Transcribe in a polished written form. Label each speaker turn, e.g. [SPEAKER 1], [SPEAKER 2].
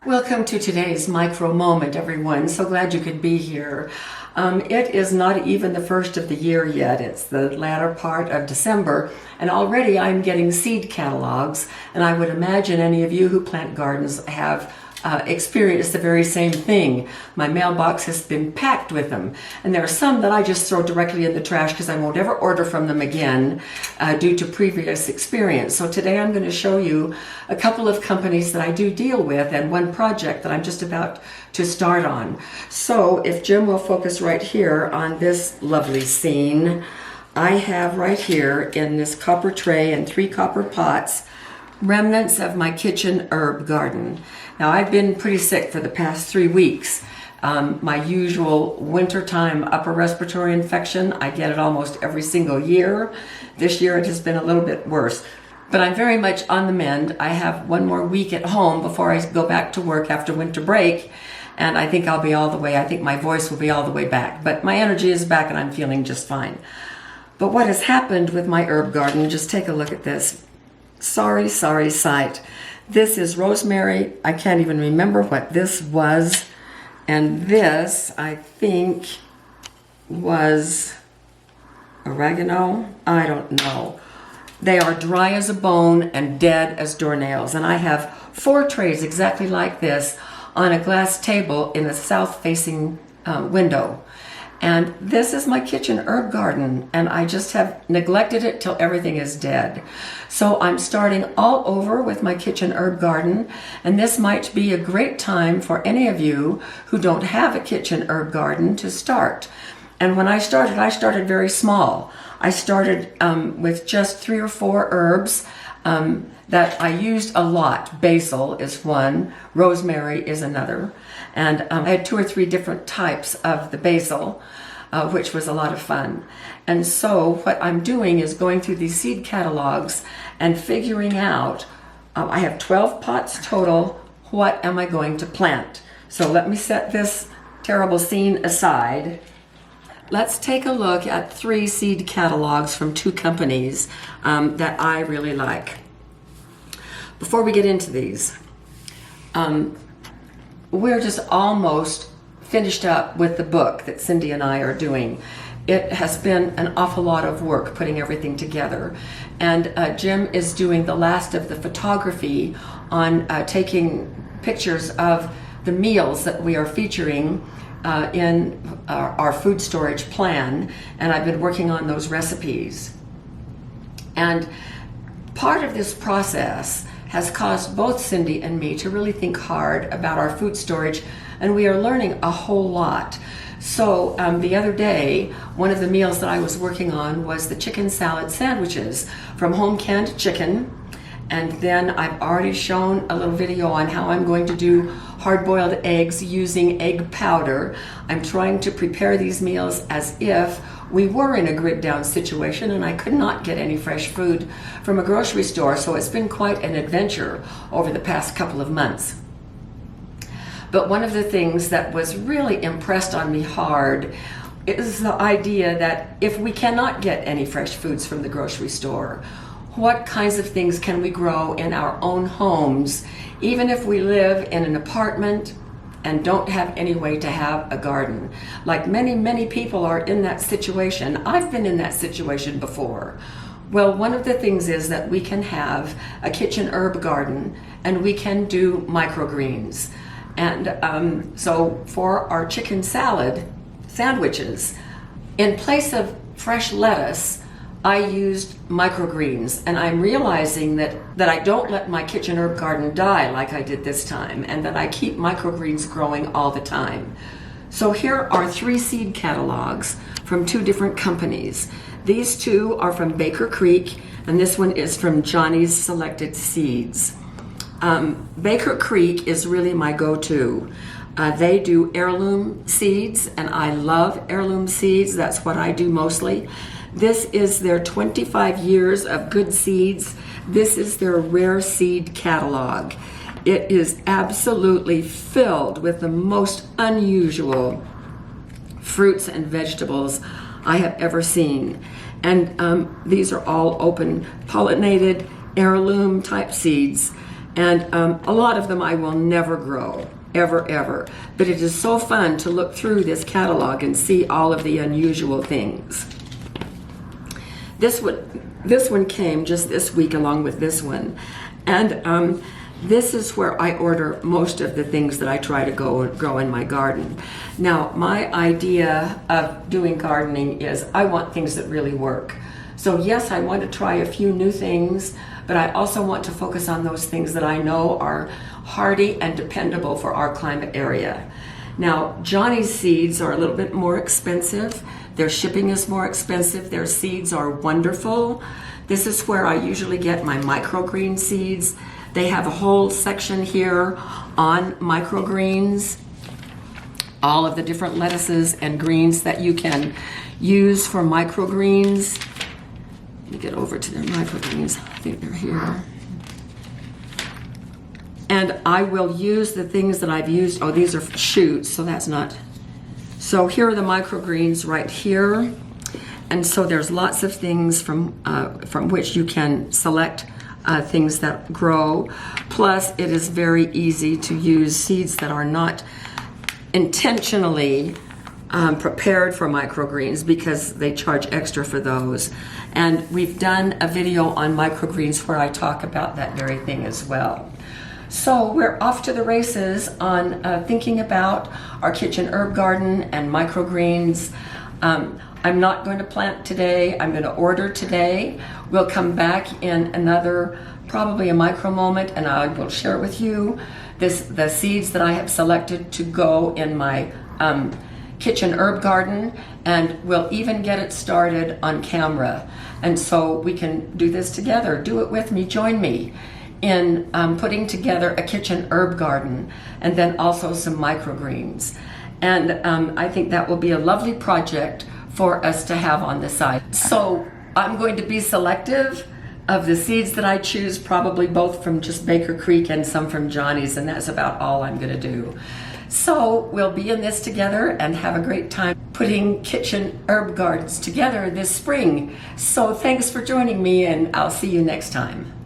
[SPEAKER 1] Welcome to today's micro moment, everyone. So glad you could be here. It is not even the first of the year yet. It's the latter part of December, and already I'm getting seed catalogs, and I would imagine any of you who plant gardens have experienced the very same thing. My mailbox has been packed with them, and there are some that I just throw directly in the trash because I won't ever order from them again due to previous experience. So today I'm going to show you a couple of companies that I do deal with and one project that I'm just about to start on. So if Jim will focus right here on this lovely scene, I have right here in this copper tray and 3 copper pots remnants of my kitchen herb garden. Now, I've been pretty sick for the past 3 weeks. My usual wintertime upper respiratory infection, I get it almost every single year. This year it has been a little bit worse, but I'm very much on the mend. I have 1 more week at home before I go back to work after winter break, and I think I'll be all the way, I think my voice will be all the way back, but my energy is back and I'm feeling just fine. But what has happened with my herb garden, just take a look at this. Sorry sight. This is rosemary. I can't even remember what this was. And this, I think, was oregano. I don't know. They are dry as a bone and dead as doornails. And I have 4 trays exactly like this on a glass table in a south-facing window. And this is my kitchen herb garden, and I just have neglected it till everything is dead. So I'm starting all over with my kitchen herb garden, and this might be a great time for any of you who don't have a kitchen herb garden to start. And when I started very small. I started with just 3 or 4 herbs that I used a lot. Basil is one, rosemary is another, and I had 2 or 3 different types of the basil, which was a lot of fun. And so what I'm doing is going through these seed catalogs and figuring out, I have 12 pots total, what am I going to plant? So let me set this terrible scene aside. Let's take a look at 3 seed catalogs from 2 companies that I really like. Before we get into these, we're just almost finished up with the book that Cindy and I are doing. It has been an awful lot of work putting everything together. And Jim is doing the last of the photography on taking pictures of the meals that we are featuring in our food storage plan. And I've been working on those recipes. And part of this process has caused both Cindy and me to really think hard about our food storage, and we are learning a whole lot. So the other day, one of the meals that I was working on was the chicken salad sandwiches from home canned chicken, and then I've already shown a little video on how I'm going to do hard-boiled eggs using egg powder. I'm trying to prepare these meals as if we were in a grid down situation and I could not get any fresh food from a grocery store, so it's been quite an adventure over the past couple of months. But one of the things that was really impressed on me hard is the idea that if we cannot get any fresh foods from the grocery store, what kinds of things can we grow in our own homes, even if we live in an apartment and don't have any way to have a garden? Like many people are in that situation. I've been in that situation before. Well, one of the things is that we can have a kitchen herb garden and we can do microgreens. And so for our chicken salad sandwiches, in place of fresh lettuce, I used microgreens, and I'm realizing that I don't let my kitchen herb garden die like I did this time, and that I keep microgreens growing all the time. So here are 3 seed catalogs from 2 different companies. These 2 are from Baker Creek, and this one is from Johnny's Selected Seeds. Baker Creek is really my go-to. They do heirloom seeds, and I love heirloom seeds. That's what I do mostly. This is their 25 years of good seeds. This is their rare seed catalog. It is absolutely filled with the most unusual fruits and vegetables I have ever seen. And these are all open pollinated heirloom type seeds. And a lot of them I will never grow, ever. But it is so fun to look through this catalog and see all of the unusual things. This one came just this week along with this one. And this is where I order most of the things that I try to grow in my garden. Now, my idea of doing gardening is I want things that really work. So yes, I want to try a few new things, but I also want to focus on those things that I know are hardy and dependable for our climate area. Now, Johnny's seeds are a little bit more expensive. Their shipping is more expensive. Their seeds are wonderful. This is where I usually get my microgreen seeds. They have a whole section here on microgreens, all of the different lettuces and greens that you can use for microgreens. Let me get over to their microgreens. I think they're here. And I will use the things that I've used. Oh, these are shoots, so that's not. So here are the microgreens right here. And so there's lots of things from which you can select things that grow. Plus, it is very easy to use seeds that are not intentionally prepared for microgreens because they charge extra for those. And we've done a video on microgreens where I talk about that very thing as well. So we're off to the races on thinking about our kitchen herb garden and microgreens. I'm not going to plant today. I'm going to order today. We'll come back in another, probably a MicroMoment, and I will share with you the seeds that I have selected to go in my kitchen herb garden, and we'll even get it started on camera. And so we can do this together. Do it with me. Join me in putting together a kitchen herb garden, and then also some microgreens. And I think that will be a lovely project for us to have on the side. So I'm going to be selective of the seeds that I choose, probably both from just Baker Creek and some from Johnny's, and that's about all I'm gonna do. So we'll be in this together and have a great time putting kitchen herb gardens together this spring. So thanks for joining me, and I'll see you next time.